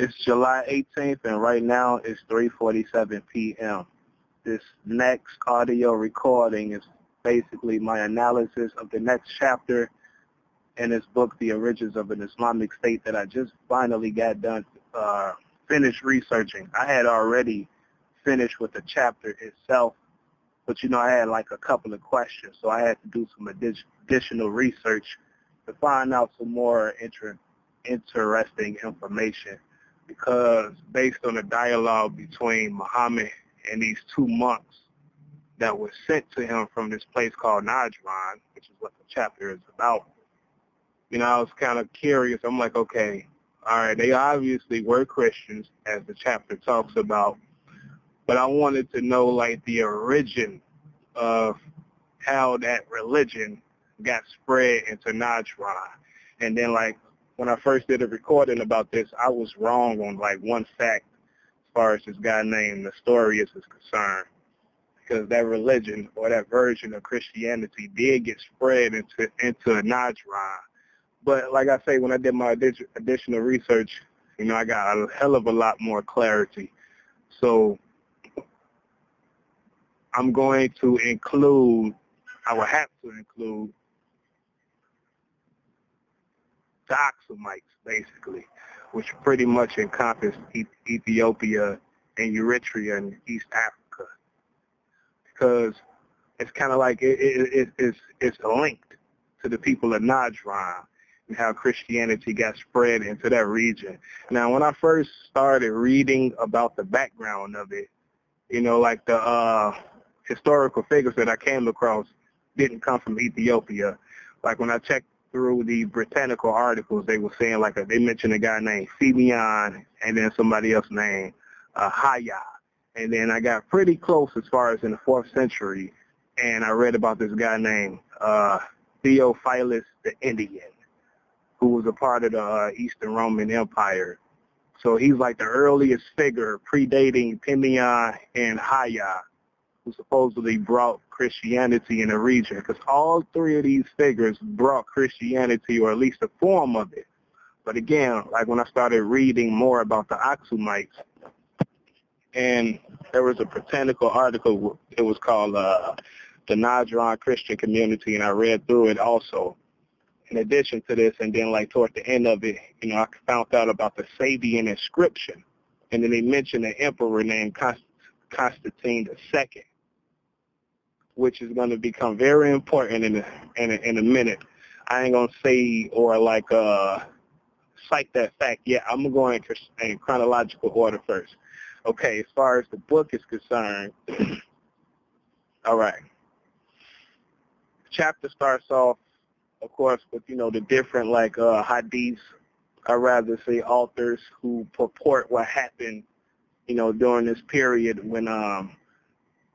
It's July 18th, and right now it's 3:47 p.m. This next audio recording is basically my analysis of the next chapter in this book, The Origins of an Islamic State, that I just finally got done, finished researching. I had already finished with the chapter itself, but I had like a couple of questions, so I had to do some additional research to find out some more interesting information. Because based on the dialogue between Muhammad and these two monks that were sent to him from this place called Najran, which is what the chapter is about, I was kind of curious. I'm like, okay, all right, they obviously were Christians, as the chapter talks about, but I wanted to know, like, the origin of how that religion got spread into Najran. And then, like, when I first did a recording about this, I was wrong on, like, one fact as far as this guy named Nestorius is concerned, because that religion or that version of Christianity did get spread into Najran. But like I say, when I did my additional research, I got a hell of a lot more clarity. So I'm going to include, I will have to include the Aksamites, basically, which pretty much encompass Ethiopia and Eritrea and East Africa, because it's kind of like it's linked to the people of Najran and how Christianity got spread into that region. Now, when I first started reading about the background of it, like the historical figures that I came across didn't come from Ethiopia. Like when I checked through the Britannical articles, they were saying, like, they mentioned a guy named Simeon and then somebody else named Haya. And then I got pretty close as far as in the 4th century, and I read about this guy named Theophilus the Indian, who was a part of the Eastern Roman Empire. So he's like the earliest figure predating Simeon and Haya, who supposedly brought Christianity in the region, because all three of these figures brought Christianity, or at least a form of it. But again, like when I started reading more about the Aksamites, and there was a Britannical article, it was called the Najran Christian Community, and I read through it also. In addition to this, and then like toward the end of it, I found out about the Sabian inscription, and then they mentioned an emperor named Constantine II, which is going to become very important in a minute. I ain't gonna say or like cite that fact yet. I'm going in chronological order first. Okay, as far as the book is concerned, all right. The chapter starts off, of course, with the different like hadiths, or rather say authors who purport what happened, during this period when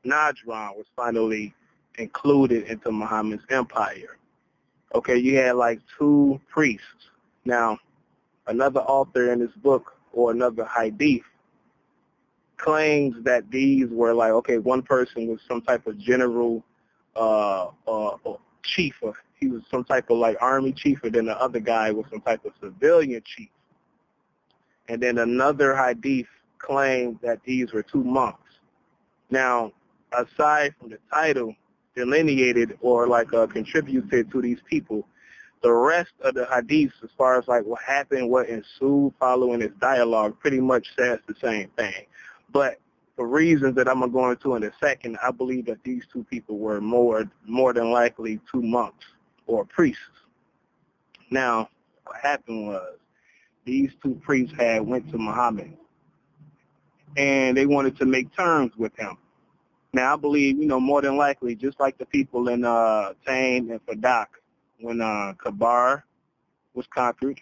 Najran was finally included into Muhammad's empire. Okay, you had like two priests. Now, another author in this book, or another hadith, claims that these were like, okay, one person was some type of general chief, or he was some type of like army chief, and then the other guy was some type of civilian chief. And then another hadith claimed that these were two monks. Now, aside from the title delineated or like contributed to these people, the rest of the hadiths, as far as like what happened, what ensued following this dialogue, pretty much says the same thing. But for reasons that I'm going to go into in a second, I believe that these two people were more than likely two monks or priests. Now, what happened was these two priests had went to Muhammad, and they wanted to make terms with him. Now, I believe, more than likely, just like the people in Tain and Fadak, when Kabar was conquered,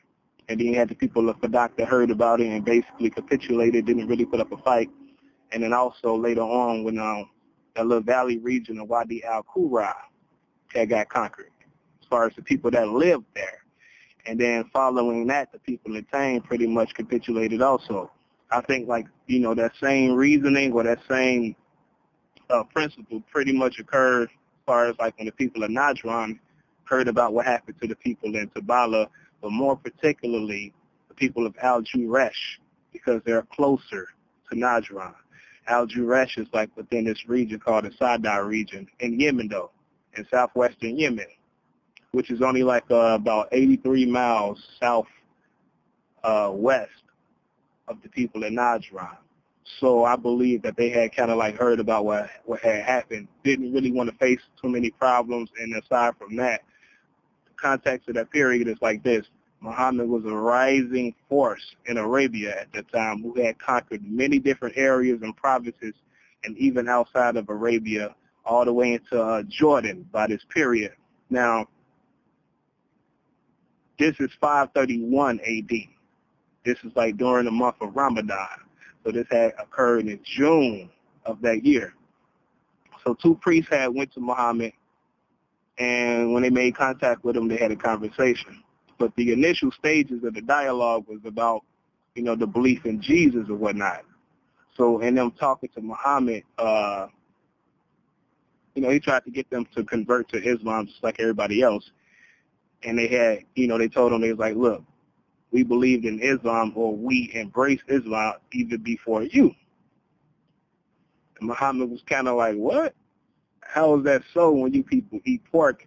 and then you had the people of Fadak that heard about it and basically capitulated, didn't really put up a fight. And then also later on when that little valley region of Wadi al-Qura had got conquered, as far as the people that lived there. And then following that, the people in Tain pretty much capitulated also. I think, like, that same reasoning or that same principle pretty much occurred as far as like when the people of Najran heard about what happened to the people in Tabala, but more particularly the people of Al-Juresh, because they're closer to Najran. Al-Juresh is like within this region called the Sadar region in Yemen, though, in southwestern Yemen, which is only like about 83 miles south west of the people in Najran. So I believe that they had kind of like heard about what had happened, didn't really want to face too many problems, and aside from that, the context of that period is like this. Muhammad was a rising force in Arabia at that time who had conquered many different areas and provinces, and even outside of Arabia, all the way into Jordan by this period. Now, this is 531 AD. This is like during the month of Ramadan. So this had occurred in June of that year. So two priests had went to Muhammad, and when they made contact with him, they had a conversation. But the initial stages of the dialogue was about, the belief in Jesus or whatnot. So in them talking to Muhammad, he tried to get them to convert to Islam just like everybody else. And they had, they told him, they was like, look, we believed in Islam, or we embraced Islam even before you. And Muhammad was kind of like, what? How is that so when you people eat pork,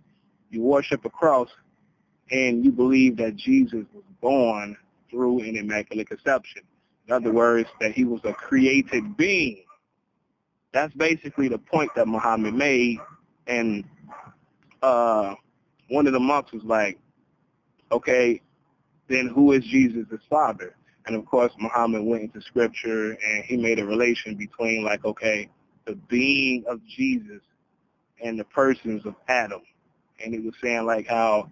you worship a cross, and you believe that Jesus was born through an immaculate conception? In other words, that he was a created being. That's basically the point that Muhammad made. And one of the monks was like, okay, then who is Jesus' father? And of course, Muhammad went into scripture and he made a relation between like, okay, the being of Jesus and the persons of Adam. And he was saying like how,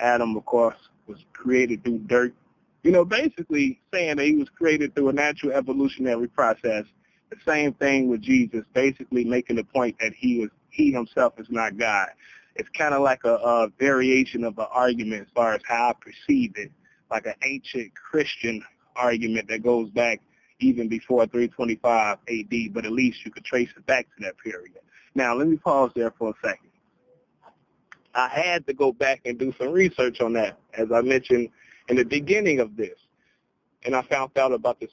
Adam, of course, was created through dirt. Basically saying that he was created through a natural evolutionary process. The same thing with Jesus, basically making the point that he himself is not God. It's kind of like a variation of an argument as far as how I perceive it, like an ancient Christian argument that goes back even before 325 AD, but at least you could trace it back to that period. Now, let me pause there for a second. I had to go back and do some research on that, as I mentioned in the beginning of this. And I found out about the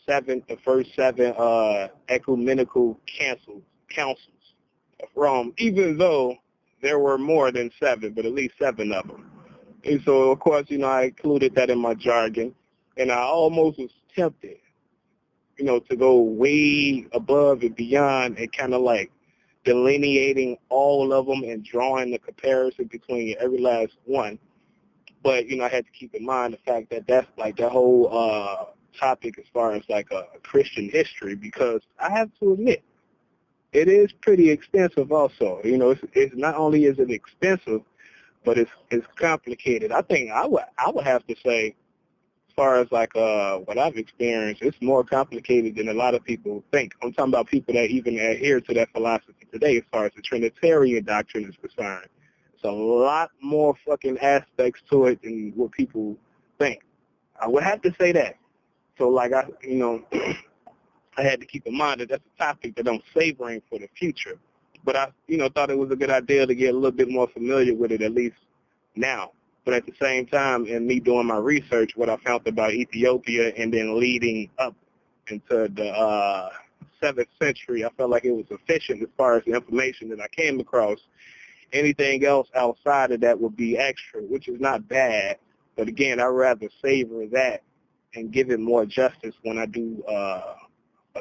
first seven ecumenical councils of Rome, even though there were more than seven, but at least seven of them. And so, of course, I included that in my jargon, and I almost was tempted, to go way above and beyond and kind of like delineating all of them and drawing the comparison between every last one. But, I had to keep in mind the fact that that's like the whole topic as far as like a Christian history, because I have to admit, it is pretty extensive also. It's not only is it expensive, but it's complicated. I think I would have to say, as far as like what I've experienced, it's more complicated than a lot of people think. I'm talking about people that even adhere to that philosophy today as far as the Trinitarian doctrine is concerned. It's a lot more fucking aspects to it than what people think. I would have to say that. So like I had to keep in mind that that's a topic that I'm savoring for the future. But I, thought it was a good idea to get a little bit more familiar with it, at least now. But at the same time, in me doing my research, what I found about Ethiopia and then leading up into the 7th century, I felt like it was sufficient as far as the information that I came across. Anything else outside of that would be extra, which is not bad. But again, I'd rather savor that and give it more justice when I do a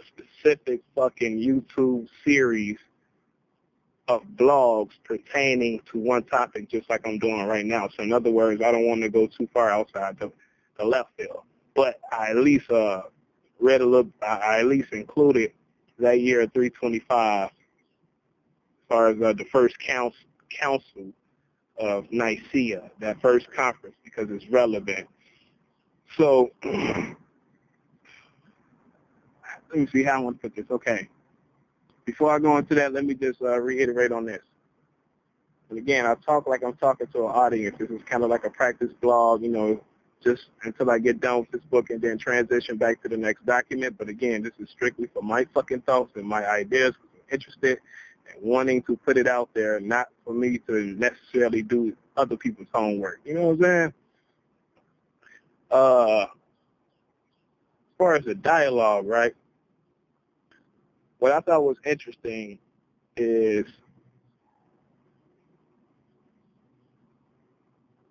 specific fucking YouTube series of blogs pertaining to one topic, just like I'm doing right now. So in other words, I don't want to go too far outside the left field. But I at least read a little, I at least included that year of 325 as far as the first council of Nicaea, that first conference, because it's relevant. So let me see how I want to put this. Okay. Before I go into that, let me just reiterate on this. And again, I talk like I'm talking to an audience. This is kind of like a practice blog, just until I get done with this book and then transition back to the next document. But again, this is strictly for my fucking thoughts and my ideas, because I'm interested and wanting to put it out there, not for me to necessarily do other people's homework. You know what I'm saying? far as the dialogue, right, what I thought was interesting is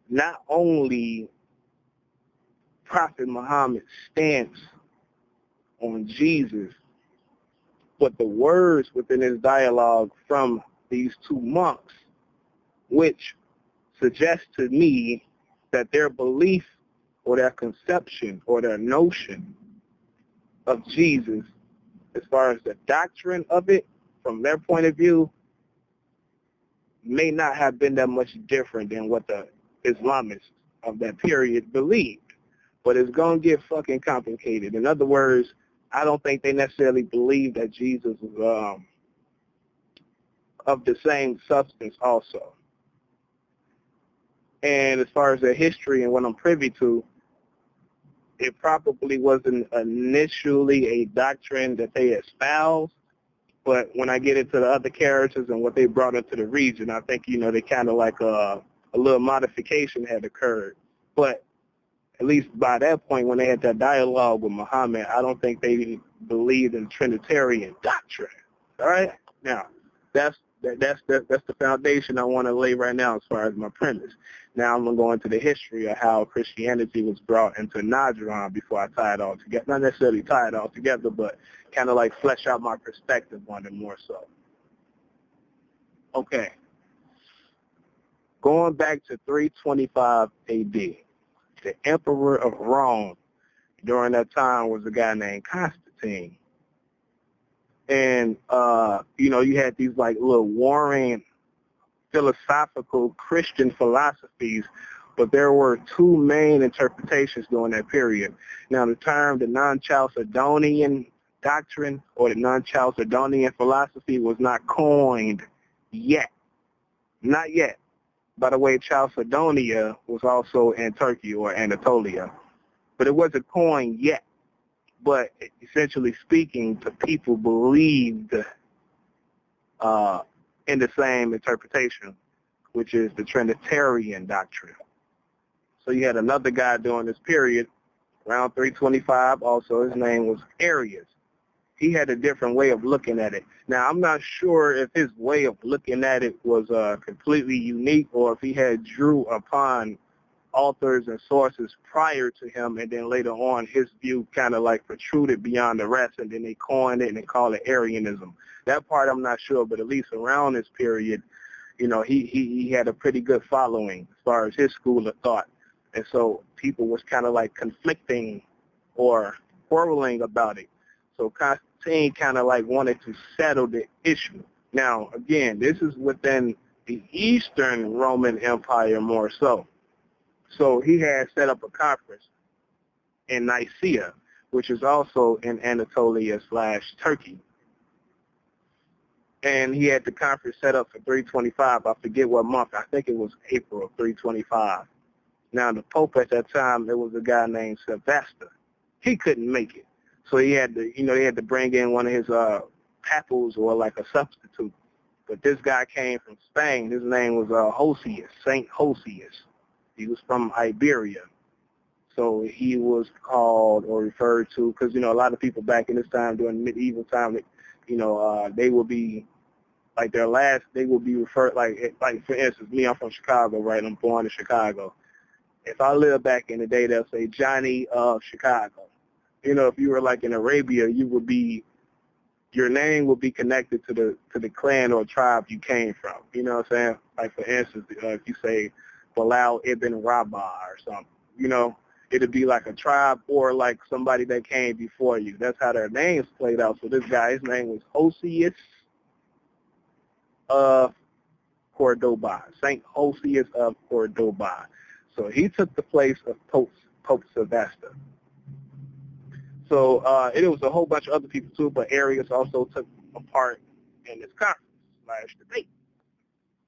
not only Prophet Muhammad's stance on Jesus, but the words within his dialogue from these two monks, which suggests to me that their belief or their conception or their notion of Jesus, as far as the doctrine of it, from their point of view, may not have been that much different than what the Islamists of that period believed. But it's going to get fucking complicated. In other words, I don't think they necessarily believe that Jesus was of the same substance also. And as far as their history and what I'm privy to, it probably wasn't initially a doctrine that they espoused, but when I get into the other characters and what they brought into the region, I think, they kind of like a little modification had occurred. But at least by that point, when they had that dialogue with Muhammad, I don't think they believed in Trinitarian doctrine. All right? Now, that's the foundation I want to lay right now as far as my premise. Now I'm going to go into the history of how Christianity was brought into Najran before I tie it all together. Not necessarily tie it all together, but kind of like flesh out my perspective on it more so. Okay. Going back to 325 AD. The emperor of Rome during that time was a guy named Constantine. And, you had these like little warring philosophical Christian philosophies, but there were two main interpretations during that period. Now, the term, the non-Chalcedonian doctrine or the non-Chalcedonian philosophy was not coined yet. Not yet. By the way, Chalcedonia was also in Turkey or Anatolia, but it wasn't coined yet. But essentially speaking, the people believed in the same interpretation, which is the Trinitarian doctrine. So you had another guy during this period, around 325 also, his name was Arius. He had a different way of looking at it. Now, I'm not sure if his way of looking at it was completely unique or if he had drew upon authors and sources prior to him, and then later on his view kind of like protruded beyond the rest, and then they coined it and they call it Arianism. That part I'm not sure, but at least around this period, he had a pretty good following as far as his school of thought. And so people was kind of like conflicting or quarreling about it. So Constantine kind of like wanted to settle the issue. Now, again, this is within the Eastern Roman Empire more so. So he had set up a conference in Nicaea, which is also in Anatolia/Turkey. And he had the conference set up for 325. I forget what month. I think it was April of 325. Now, the Pope at that time, there was a guy named Sylvester. He couldn't make it. So he had to, they had to bring in one of his papals or like a substitute. But this guy came from Spain. His name was Hosius, Saint Hosius. He was from Iberia. So he was called or referred to, because, a lot of people back in this time, during medieval time, they would be, like they would be referred, like for instance, me, I'm from Chicago, right? I'm born in Chicago. If I lived back in the day, they'll say Johnny of Chicago. If you were like in Arabia, your name would be connected to the clan or tribe you came from. You know what I'm saying? Like for instance, if you say Bilal ibn Rabah or something, it'd be like a tribe or like somebody that came before you. That's how their names played out. So this guy, his name was Hosius of Cordoba, Saint Hosius of Cordoba. So he took the place of Pope Sylvester. So it was a whole bunch of other people too, but Arius also took a part in this conference/debate.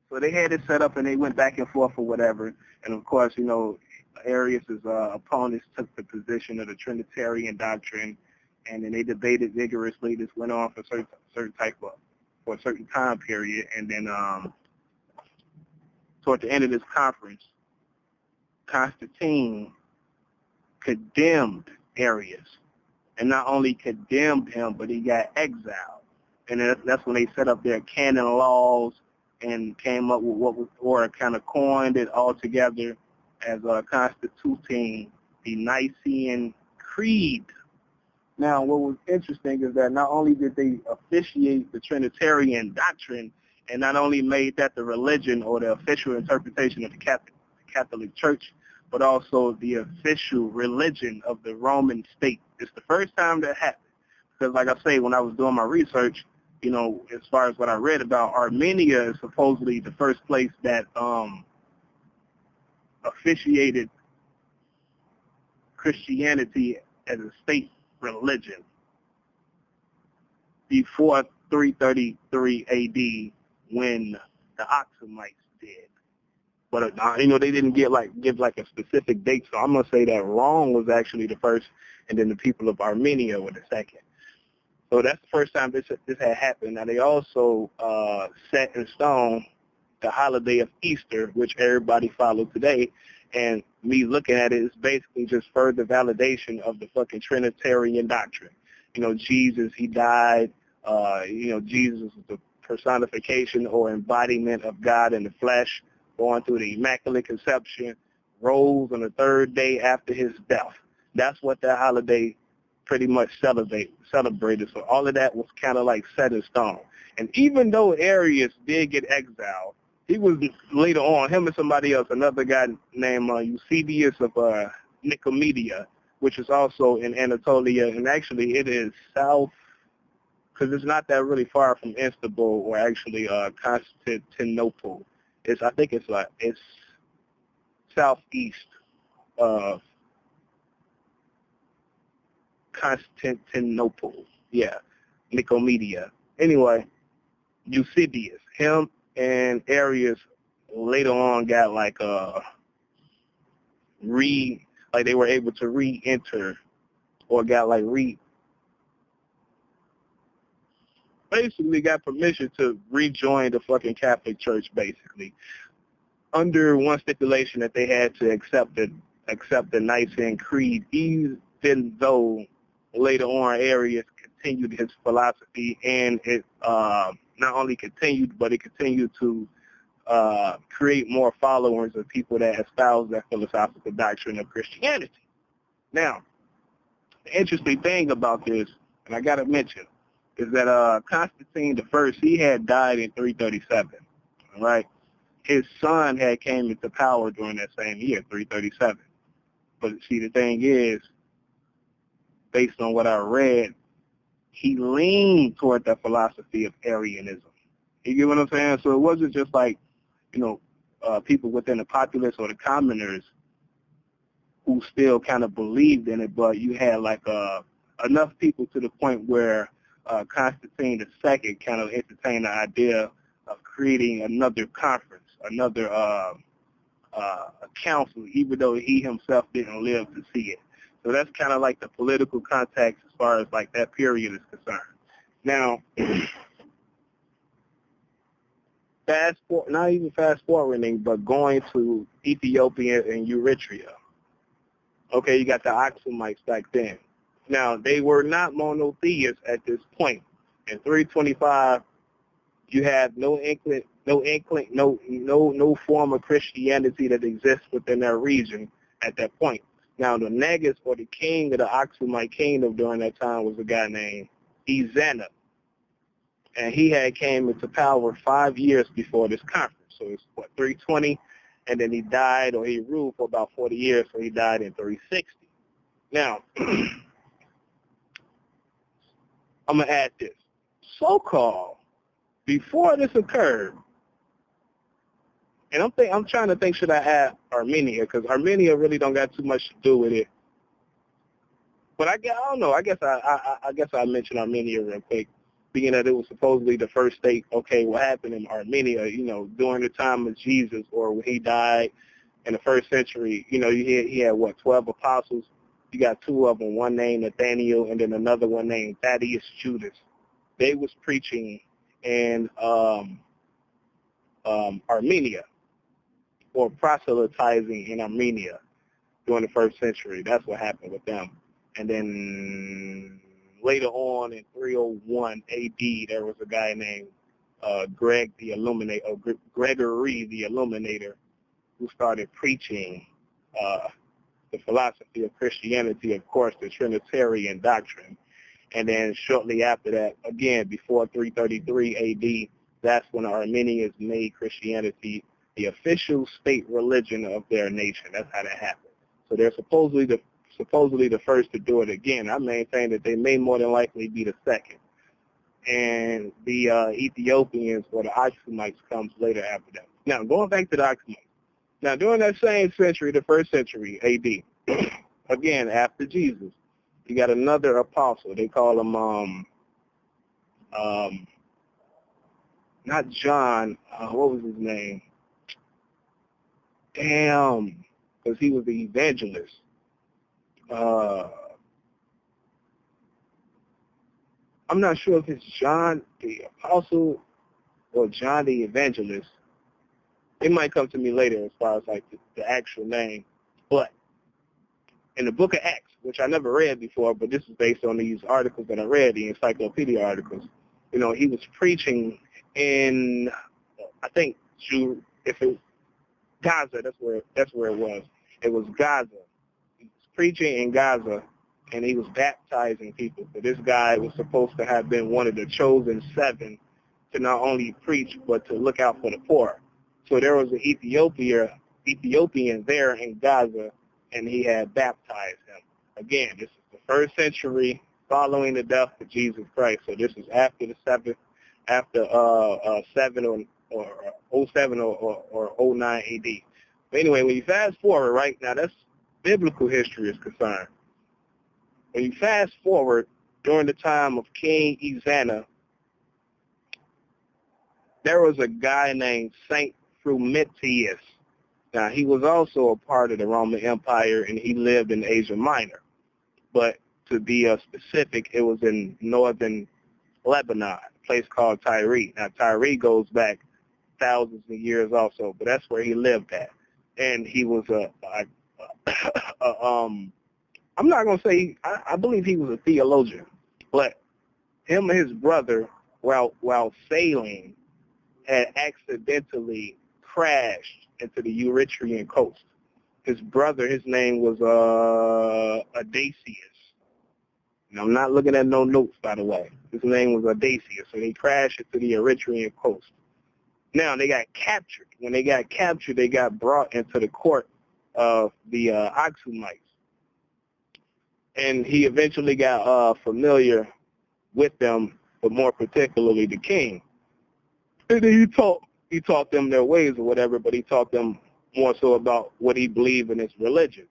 So they had it set up and they went back and forth or whatever. And of course, Arius's opponents took the position of the Trinitarian doctrine, and then they debated vigorously. This went on for for a certain time period, and then toward the end of this conference, Constantine condemned Arius and not only condemned him, but he got exiled. And that's when they set up their canon laws and came up with what was, or kind of coined it all together as constituting the Nicene Creed. Now, what was interesting is that not only did they officiate the Trinitarian doctrine, and not only made that the religion or the official interpretation of the Catholic Church, but also the official religion of the Roman state. It's the first time that happened. Because like I say, when I was doing my research, you know, as far as what I read about, Armenia is supposedly the first place that officiated Christianity as a state religion before 333 AD when the Oxamites did. But you know, they didn't give like a specific date, so I'm gonna say that Rome was actually the first, and then the people of Armenia were the second. So that's the first time this had happened. Now they also set in stone the holiday of Easter, which everybody follows today. And me looking at it is basically just further validation of the fucking Trinitarian doctrine. You know, Jesus, he died. You know, Jesus was the personification or embodiment of God in the flesh, going through the Immaculate Conception, rose on the third day after his death. That's what that holiday pretty much celebrated. So all of that was kind of like set in stone. And even though Arius did get exiled, he was later on, him and somebody else, another guy named Eusebius of Nicomedia, which is also in Anatolia, and actually it is south, because it's not that really far from Istanbul or actually Constantinople. I think it's southeast of Constantinople. Yeah, Nicomedia. Anyway, Eusebius, him and Arius later on got like they were able to re-enter or got like basically got permission to rejoin the fucking Catholic Church, basically, under one stipulation that they had to accept the Nicene Creed, even though later on Arius continued his philosophy, and it not only continued, but it continued to create more followers of people that espouse that philosophical doctrine of Christianity. Now, the interesting thing about this, and I got to mention, is that Constantine I, he had died in 337, all right? His son had came into power during that same year, 337. But see, the thing is, based on what I read, he leaned toward that philosophy of Arianism. You get what I'm saying? So it wasn't just like, you know, people within the populace or the commoners who still kind of believed in it, but you had like enough people to the point where Constantine II kind of entertained the idea of creating another conference, another council, even though he himself didn't live to see it. So that's kind of like the political context as far as like that period is concerned. Now, not even fast forwarding, but going to Ethiopia and Eritrea. Okay, you got the Oxamites back then. Now, they were not monotheists at this point. In 325, you have no form of Christianity that exists within that region at that point. Now, the Negus, or the king of the Oxumite kingdom during that time, was a guy named Ezana. And he had came into power 5 years before this conference. So it's, 320? And then he died, or he ruled for about 40 years, so he died in 360. Now, I'm going to add this. So-called, before this occurred, and I'm trying to think, should I add Armenia? Because Armenia really don't got too much to do with it. But I don't know. I guess I mentioned Armenia real quick, being that it was supposedly the first state. Okay, what happened in Armenia? You know, during the time of Jesus, or when he died in the first century. You know, he had 12 apostles. You got 2 of them, one named Nathaniel, and then another one named Thaddeus Judas. They was preaching in Armenia, or proselytizing in Armenia during the first century. That's what happened with them. And then later on in 301 A.D., there was a guy named Gregory the Illuminator, who started preaching the philosophy of Christianity, of course, the Trinitarian doctrine. And then shortly after that, again, before 333 A.D., that's when Armenians made Christianity the official state religion of their nation. That's how that happened. So they're supposedly the first to do it again. I maintain that they may more than likely be the second. And the Ethiopians or the Akshumites comes later after them. Now, going back to the Akshumites. Now, during that same century, the first century A.D., again, after Jesus, you got another apostle. They call him, not John, what was his name? Damn, because he was the evangelist. I'm not sure if it's John the apostle or John the evangelist. It might come to me later as far as like the actual name. But in the book of Acts, which I never read before, but this is based on these articles that I read, the encyclopedia articles, you know, he was preaching in, I think, if it Gaza, that's where it was. It was Gaza. He was preaching in Gaza, and he was baptizing people. So this guy was supposed to have been one of the chosen 7 to not only preach, but to look out for the poor. So there was an Ethiopian there in Gaza, and he had baptized him. Again, this is the first century following the death of Jesus Christ. So this is after the 7th, after 7 or 07 or 09 AD. But anyway, when you fast forward, right, now that's biblical history is concerned. When you fast forward during the time of King Ezana, there was a guy named Saint Frumentius. Now, he was also a part of the Roman Empire, and he lived in Asia Minor. But to be specific, it was in northern Lebanon, a place called Tyre. Now, Tyre goes back thousands of years also, but that's where he lived at. And he was I'm not going to say, I believe he was a theologian, but him and his brother, while sailing, had accidentally crashed into the Eritrean coast. His brother, his name was Adasius. And I'm not looking at no notes, by the way. His name was Adasius. So they crashed into the Eritrean coast. Now, they got captured. When they got captured, they got brought into the court of the Aksumites. And he eventually got familiar with them, but more particularly the king. And then he taught them their ways or whatever, but he taught them more so about what he believed in his religion.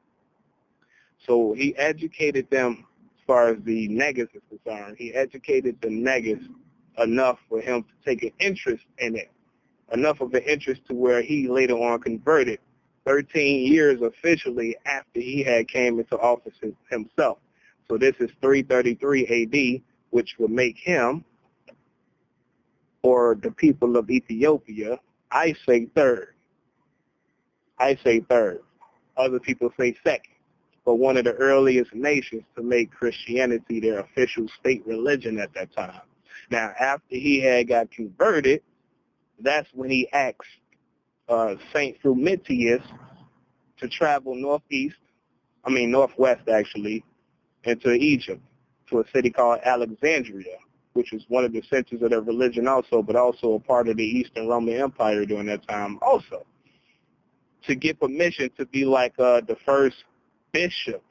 So he educated them as far as the Negus is concerned. He educated the Negus enough for him to take an interest in it, enough of an interest to where he later on converted 13 years officially after he had came into office himself. So this is 333 A.D., which would make him, or the people of Ethiopia, I say third. Other people say second. But one of the earliest nations to make Christianity their official state religion at that time. Now, after he had got converted, that's when he asked Saint Frumentius to travel northwest actually, into Egypt, to a city called Alexandria, which was one of the centers of their religion also, but also a part of the Eastern Roman Empire during that time also, to get permission to be like the first bishop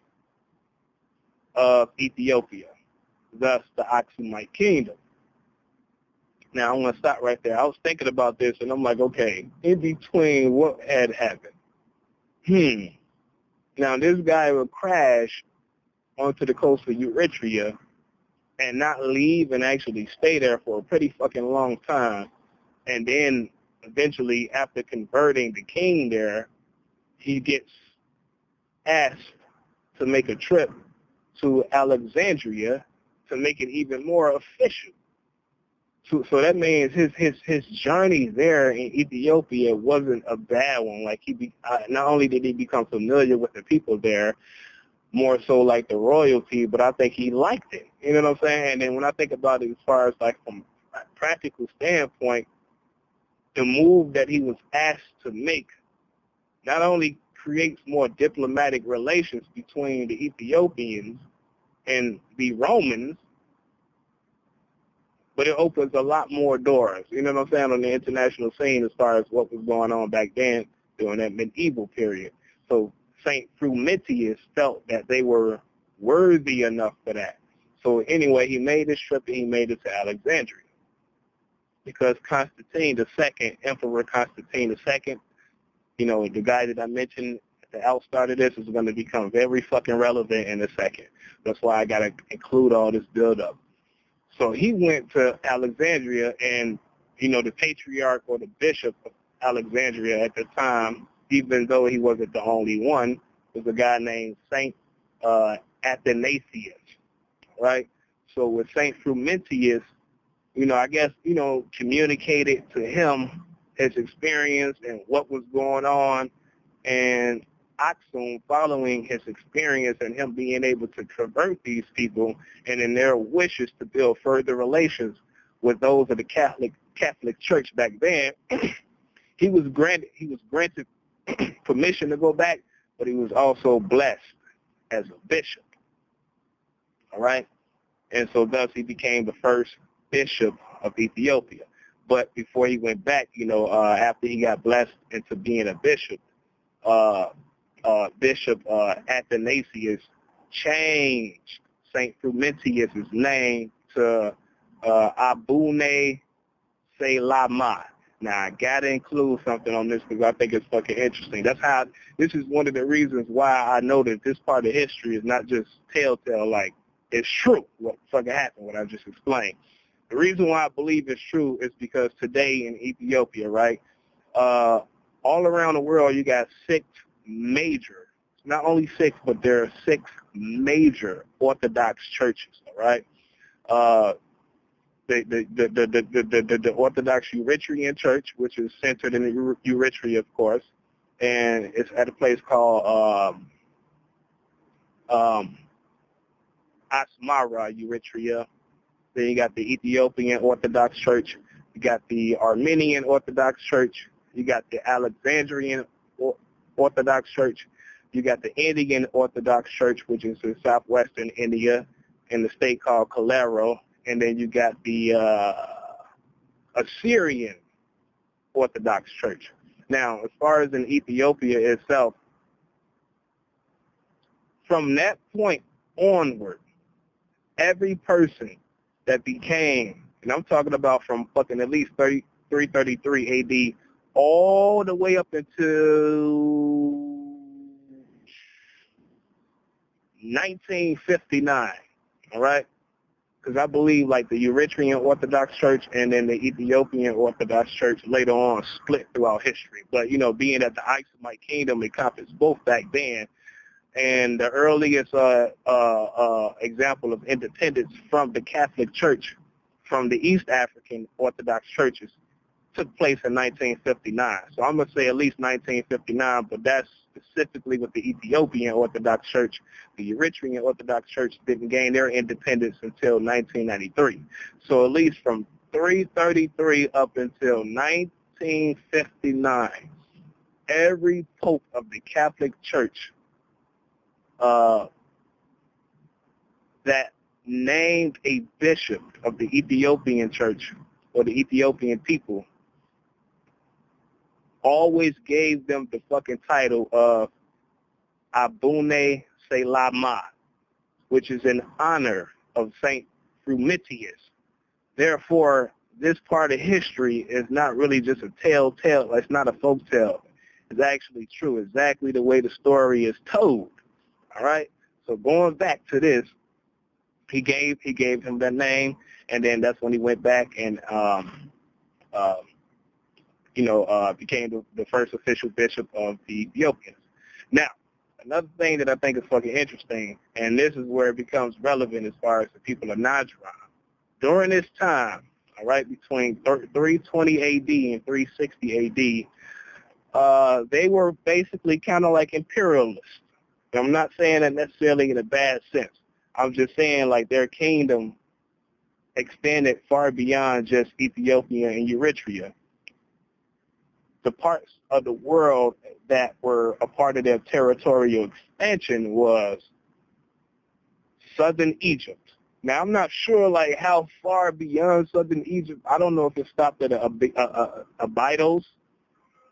of Ethiopia, thus the Aksumite kingdom. Now, I'm going to stop right there. I was thinking about this, and I'm like, okay, in between, what had happened? Now, this guy would crash onto the coast of Eritrea and not leave and actually stay there for a pretty fucking long time. And then eventually, after converting the king there, he gets asked to make a trip to Alexandria to make it even more official. So that means his journey there in Ethiopia wasn't a bad one. Like not only did he become familiar with the people there, more so like the royalty, but I think he liked it. You know what I'm saying? And then when I think about it as far as like from a practical standpoint, the move that he was asked to make not only creates more diplomatic relations between the Ethiopians and the Romans, but it opens a lot more doors, you know what I'm saying, on the international scene as far as what was going on back then during that medieval period. So St. Frumentius felt that they were worthy enough for that. So anyway, he made this trip and he made it to Alexandria because Constantine II, Emperor Constantine II, you know, the guy that I mentioned at the outstart of this is going to become very fucking relevant in a second. That's why I got to include all this build-up. So he went to Alexandria, and, you know, the patriarch or the bishop of Alexandria at the time, even though he wasn't the only one, was a guy named Saint Athanasius, right? So with Saint Frumentius, you know, I guess, you know, communicated to him his experience and what was going on, and Aksum, following his experience and him being able to convert these people and in their wishes to build further relations with those of the Catholic Church back then, he was granted permission to go back, but he was also blessed as a bishop. All right? And so thus he became the first bishop of Ethiopia. But before he went back, you know, after he got blessed into being a bishop, Bishop Athanasius changed St. Frumentius' name to Abune Selama. Now, I got to include something on this because I think it's fucking interesting. This is one of the reasons why I know that this part of history is not just telltale, like, it's true what fucking happened, what I just explained. The reason why I believe it's true is because today in Ethiopia, right, all around the world you got not only six, but there are 6 major Orthodox churches, all right? The Orthodox Eritrean Church, which is centered in Eritrea, of course, and it's at a place called Asmara, Eritrea. Then you got the Ethiopian Orthodox Church. You got the Armenian Orthodox Church. You got the Alexandrian Orthodox Church. You got the Indian Orthodox Church, which is in southwestern India, in the state called Calero. And then you got the Assyrian Orthodox Church. Now, as far as in Ethiopia itself, from that point onward, every person that became, and I'm talking about from fucking at least 33 AD all the way up until 1959, all right? Because I believe like the Eritrean Orthodox Church and then the Ethiopian Orthodox Church later on split throughout history. But, you know, being that the Islamic kingdom encompassed both back then, and the earliest example of independence from the Catholic Church from the East African Orthodox churches took place in 1959. So I'm going to say at least 1959, but that's specifically with the Ethiopian Orthodox Church. The Eritrean Orthodox Church didn't gain their independence until 1993. So at least from 333 up until 1959, every pope of the Catholic Church that named a bishop of the Ethiopian church or the Ethiopian people always gave them the fucking title of Abune Selama, which is in honor of St. Frumentius. Therefore, this part of history is not really just a tale. It's not a folk tale. It's actually true, exactly the way the story is told. All right? So going back to this, he gave him that name, and then that's when he went back and became the first official bishop of the Ethiopians. Now, another thing that I think is fucking interesting, and this is where it becomes relevant as far as the people of Najran. During this time, all right, between 320 AD and 360 AD, they were basically kind of like imperialists. I'm not saying that necessarily in a bad sense. I'm just saying like their kingdom extended far beyond just Ethiopia and Eritrea. The parts of the world that were a part of their territorial expansion was southern Egypt. Now, I'm not sure like how far beyond southern Egypt. I don't know if it stopped at Abydos.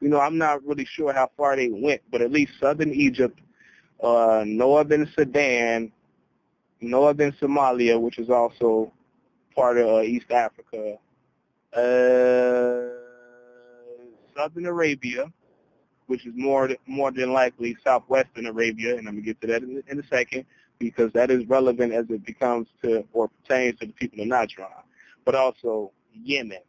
You know, I'm not really sure how far they went, but at least southern Egypt, northern Sudan, northern Somalia, which is also part of East Africa, southern Arabia, which is more than likely southwestern Arabia, and I'm going to get to that in a second, because that is relevant as it becomes to or pertains to the people of Najran, but also Yemen.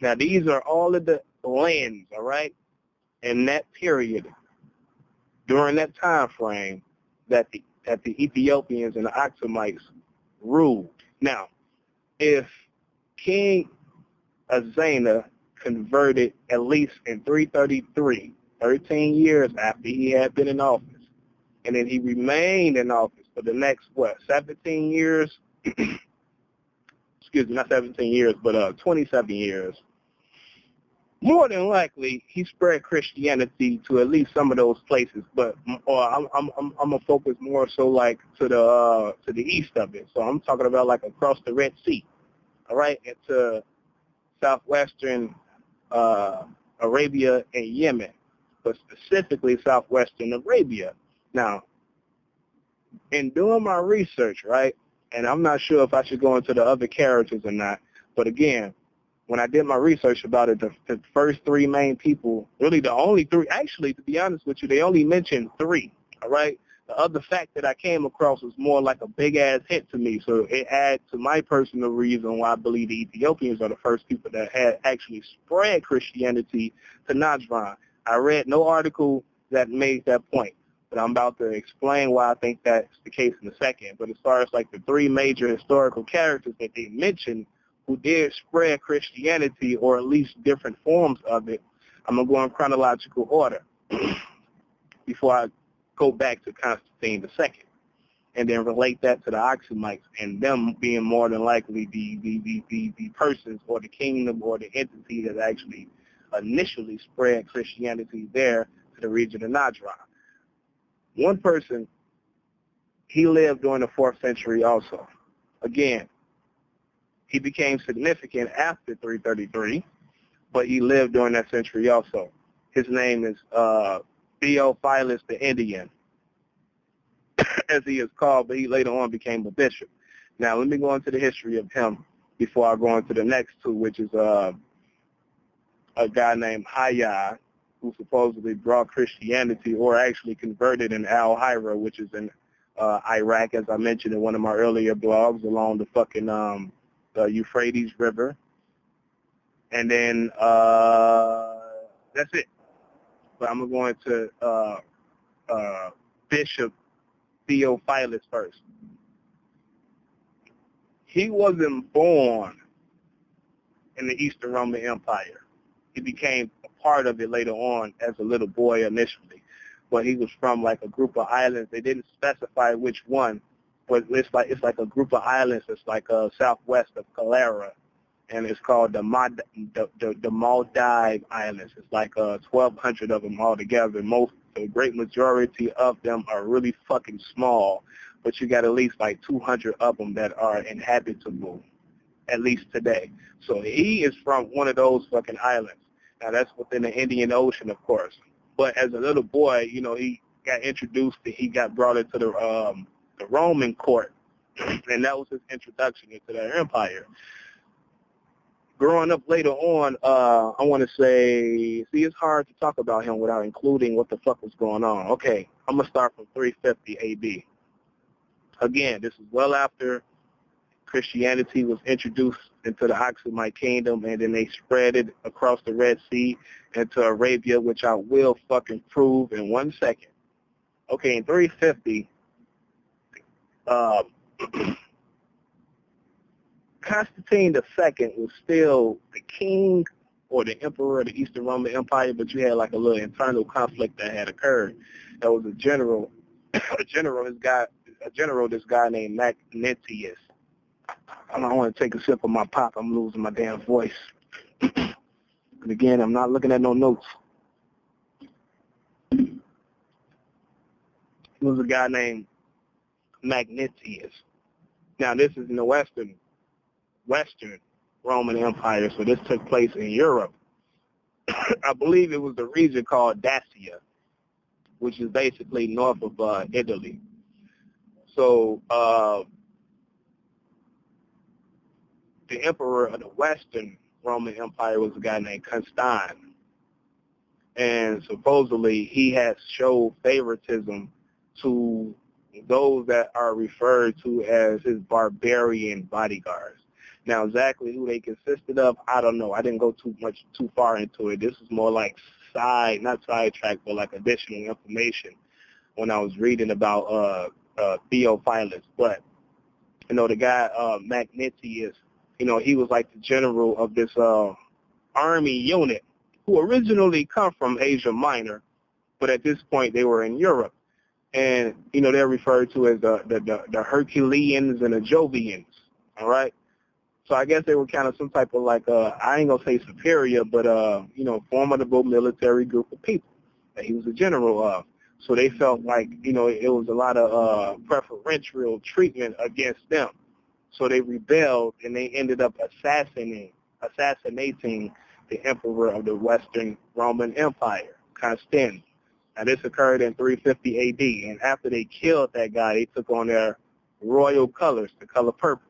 Now, these are all of the lands, all right, in that period, during that time frame, that the Ethiopians and the Aksamites ruled. Now, if King Azena converted at least in 333, 13 years after he had been in office, and then he remained in office for the next, 17 years, excuse me, not 17 years, but 27 years, more than likely he spread Christianity to at least some of those places, but I'm gonna focus more so like to the east of it. So I'm talking about like across the Red Sea, all right, into southwestern Arabia and Yemen, but specifically southwestern Arabia. Now, in doing my research, right, and I'm not sure if I should go into the other characters or not, but again, when I did my research about it, the first three main people, really the only three, actually, to be honest with you, they only mentioned three, all right? The other fact that I came across was more like a big-ass hit to me, so it adds to my personal reason why I believe the Ethiopians are the first people that had actually spread Christianity to Najran. I read no article that made that point, but I'm about to explain why I think that's the case in a second. But as far as like the three major historical characters that they mentioned who did spread Christianity, or at least different forms of it, I'm going to go in chronological order before I go back to Constantine II, and then relate that to the Aksamites and them being more than likely the persons or the kingdom or the entity that actually initially spread Christianity there to the region of Najran. One person, he lived during the 4th century also. Again, he became significant after 333, but he lived during that century also. His name is Theophilus the Indian, as he is called, but he later on became a bishop. Now, let me go into the history of him before I go into the next two, which is a guy named Hayya, who supposedly brought Christianity or actually converted in Al-Hira, which is in Iraq, as I mentioned in one of my earlier blogs, along the fucking the Euphrates River. And then that's it. But I'm going to Bishop Theophilus first. He wasn't born in the Eastern Roman Empire. He became a part of it later on as a little boy initially. But he was from like a group of islands. They didn't specify which one, but it's like a group of islands. It's like southwest of Calara, and it's called the Maldive Islands. It's like 1,200 of them altogether. The great majority of them are really fucking small, but you got at least like 200 of them that are inhabitable, at least today. So he is from one of those fucking islands. Now that's within the Indian Ocean, of course. But as a little boy, you know, he got introduced. He got brought into the Roman court, and that was his introduction into their empire. Growing up later on, I want to say, see, it's hard to talk about him without including what the fuck was going on. Okay, I'm going to start from 350 A.D. Again, this is well after Christianity was introduced into the Aksamite kingdom, and then they spread it across the Red Sea into Arabia, which I will fucking prove in 1 second. Okay, in 350, Constantine II was still the king or the emperor of the Eastern Roman Empire, but you had like a little internal conflict that had occurred. There was a general this guy named Magnentius. I don't want to take a sip of my pop. I'm losing my damn voice. And again, I'm not looking at no notes. He was a guy named Magnentius. Now, this is in the Western Roman Empire, so this took place in Europe. I believe it was the region called Dacia, which is basically north of Italy. So the emperor of the Western Roman Empire was a guy named Constantine. And supposedly he has showed favoritism to those that are referred to as his barbarian bodyguards. Now, exactly who they consisted of, I don't know. I didn't go too far into it. This is more like not sidetrack, but like additional information when I was reading about Theophilus. But, the guy, Magnentius, he was like the general of this army unit who originally come from Asia Minor, but at this point they were in Europe. And, they're referred to as the Herculeans and the Jovians, all right? So I guess they were kind of some type of like, I ain't going to say superior, but, formidable military group of people that he was a general of. So they felt like, it was a lot of preferential treatment against them. So they rebelled, and they ended up assassinating the emperor of the Western Roman Empire, Constantine. Now, this occurred in 350 A.D., and after they killed that guy, they took on their royal colors, the color purple.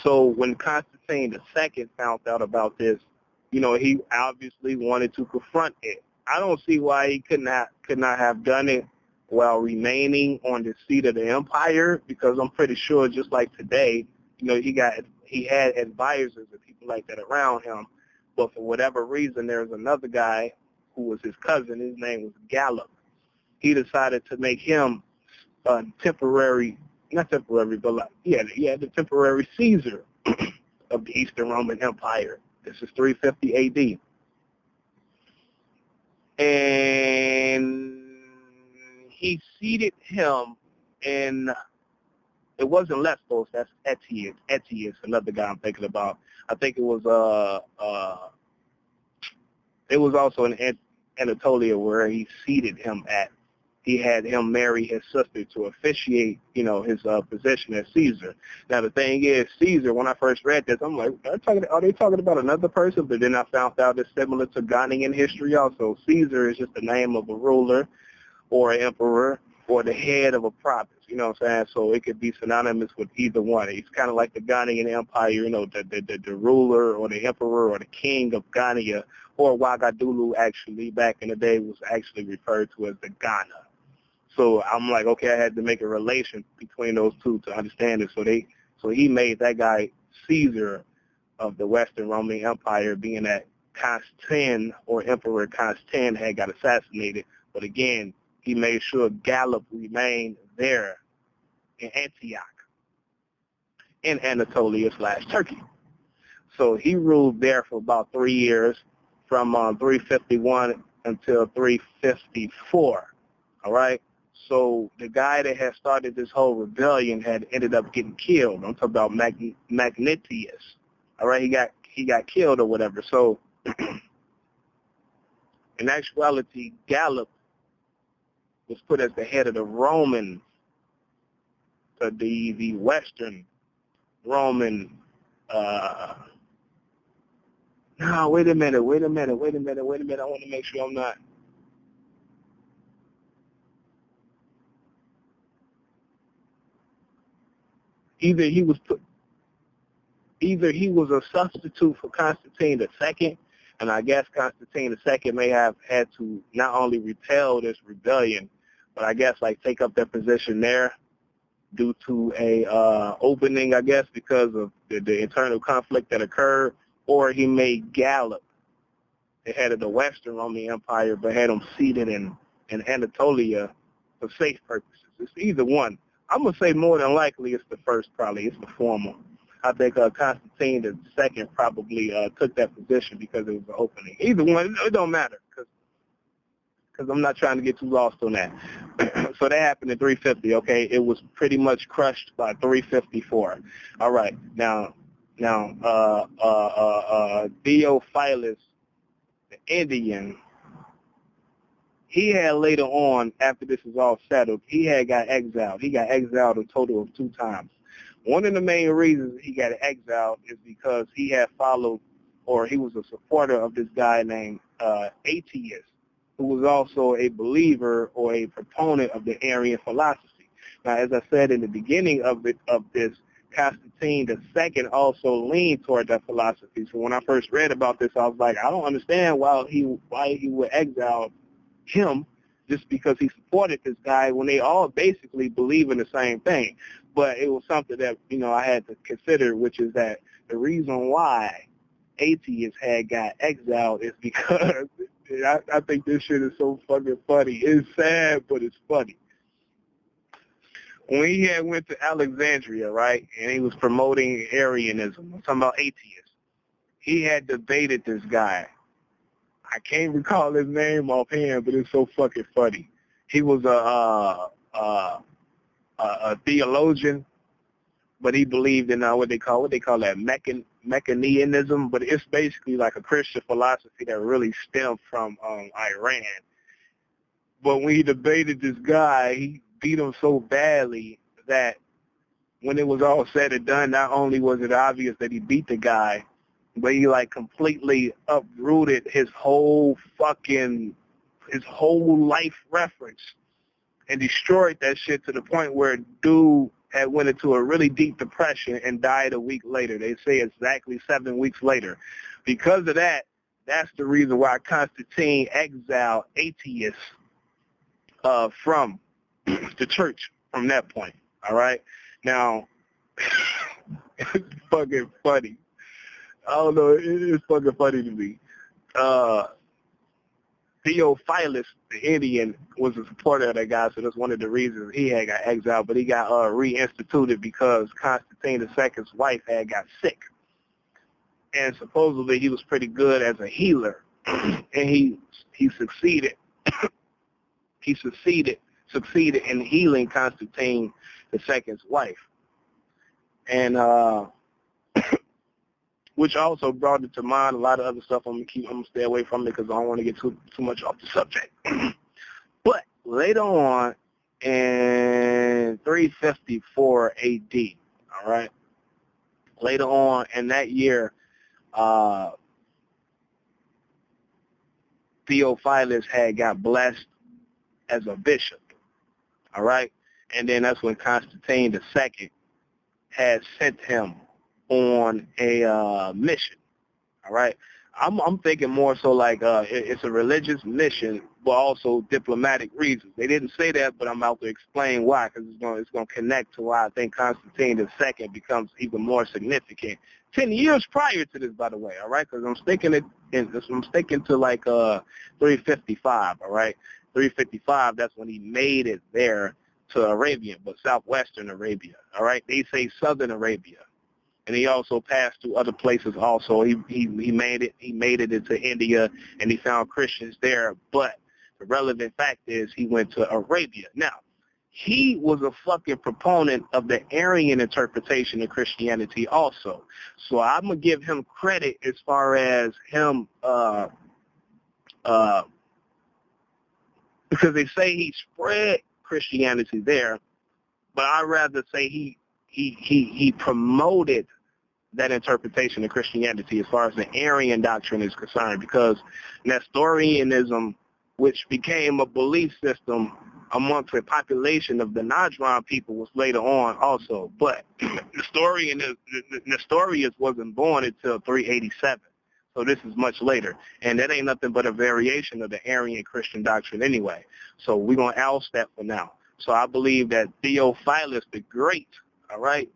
So when Constantine II found out about this, he obviously wanted to confront it. I don't see why he could not have done it while remaining on the seat of the empire, because I'm pretty sure just like today, he had advisors and people like that around him. But for whatever reason, there's another guy who was his cousin. His name was Gallop. He decided to make him the temporary Caesar of the Eastern Roman Empire. This is 350 A.D. And he seated him in, it wasn't Lesbos, that's Etius, another guy I'm thinking about. I think it was also in Anatolia where he seated him at. He had him marry his sister to officiate, his position as Caesar. Now, the thing is, Caesar, when I first read this, I'm like, are they talking about another person? But then I found out it's similar to Ghanaian history also. Caesar is just the name of a ruler or an emperor or the head of a province, you know what I'm saying? So it could be synonymous with either one. It's kind of like the Ghanaian Empire, the ruler or the emperor or the king of Ghana, or Ouagadougou actually back in the day was actually referred to as the Ghana. So I'm like, okay, I had to make a relation between those two to understand it. So he made that guy Caesar of the Western Roman Empire, being that Constantine or Emperor Constantine had got assassinated. But again, he made sure Gallop remained there in Antioch, in Anatolia/Turkey. So he ruled there for about 3 years, from 351 until 354. All right. So the guy that had started this whole rebellion had ended up getting killed. I'm talking about Magnentius. All right, he got killed or whatever. So in actuality, Gallop was put as the head of the Roman, the Western Roman. No, wait a minute. I want to make sure I'm not. Either he was a substitute for Constantine II, and I guess Constantine II may have had to not only repel this rebellion, but I guess like take up their position there due to a opening, I guess, because of the internal conflict that occurred, or he made Gallop the head of the Western Roman Empire, but had him seated in Anatolia for safe purposes. It's either one. I'm going to say more than likely it's the first, probably. It's the former. I think Constantine II probably took that position because it was an opening. Either one, it don't matter, because I'm not trying to get too lost on that. So that happened in 350, okay? It was pretty much crushed by 354. All right. Now, Theophilus, the Indian, he had later on, after this was all settled, he had got exiled. He got exiled a total of 2 times. One of the main reasons he got exiled is because he had followed, or he was a supporter of this guy named Atheist, who was also a believer or a proponent of the Arian philosophy. Now, as I said in the beginning of this, Constantine II also leaned toward that philosophy. So when I first read about this, I was like, I don't understand why he would exile him just because he supported this guy when they all basically believe in the same thing. But it was something that, I had to consider, which is that the reason why Atheists had got exiled is because I think this shit is so fucking funny. It's sad, but it's funny. When he had went to Alexandria, right, and he was promoting Arianism, I'm talking about atheists, he had debated this guy. I can't recall his name offhand, but it's so fucking funny. He was a theologian, but he believed in what they call that Mechanism, but it's basically like a Christian philosophy that really stemmed from Iran. But when he debated this guy, he beat him so badly that when it was all said and done, not only was it obvious that he beat the guy, but he completely uprooted his whole life reference and destroyed that shit to the point where dude had went into a really deep depression and died a week later. They say exactly 7 weeks later. Because of that, that's the reason why Constantine exiled atheists from the church from that point. All right? Now, it's fucking funny. I don't know. It is fucking funny to me. Theophilus, the Indian, was a supporter of that guy, so that's one of the reasons he had got exiled. But he got reinstituted because Constantine II's wife had got sick, and supposedly he was pretty good as a healer, and he succeeded. He succeeded in healing Constantine II's wife, and which also brought it to mind a lot of other stuff. I'm gonna stay away from it because I don't want to get too much off the subject. But later on, in 354 A.D., all right, later on in that year, Theophilus had got blessed as a bishop, all right, and then that's when Constantine II had sent him on a mission, all right? I'm thinking more so like it's a religious mission, but also diplomatic reasons. They didn't say that, but I'm about to explain why, because it's going to connect to why I think Constantine II becomes even more significant. 10 years prior to this, by the way, all right? Because I'm sticking to like 355, all right? 355, that's when he made it there to Arabia, but southwestern Arabia, all right? They say southern Arabia. And he also passed through other places also. He made it into India, and he found Christians there. But the relevant fact is he went to Arabia. Now, he was a fucking proponent of the Arian interpretation of Christianity also. So I'm going to give him credit as far as him because they say he spread Christianity there, but I'd rather say he promoted that interpretation of Christianity as far as the Arian doctrine is concerned, because Nestorianism, which became a belief system amongst the population of the Najran people, was later on also. But Nestorius wasn't born until 387, so this is much later. And that ain't nothing but a variation of the Arian Christian doctrine anyway. So we're going to oust that for now. So I believe that Theophilus the Great, all right,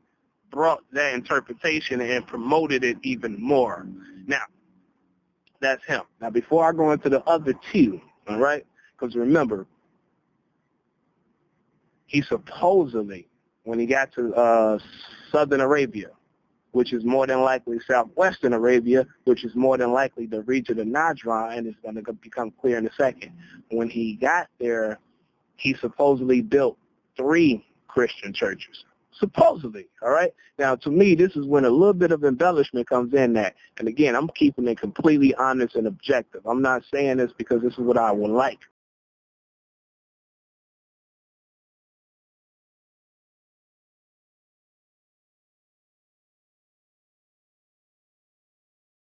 brought that interpretation and promoted it even more. Now, that's him. Now, before I go into the other two, all right, because remember, he supposedly, when he got to southern Arabia, which is more than likely southwestern Arabia, which is more than likely the region of Najran, and it's going to become clear in a second. When he got there, he supposedly built 3 Christian churches. Supposedly, all right? Now, to me, this is when a little bit of embellishment comes in that. And again, I'm keeping it completely honest and objective. I'm not saying this because this is what I would like.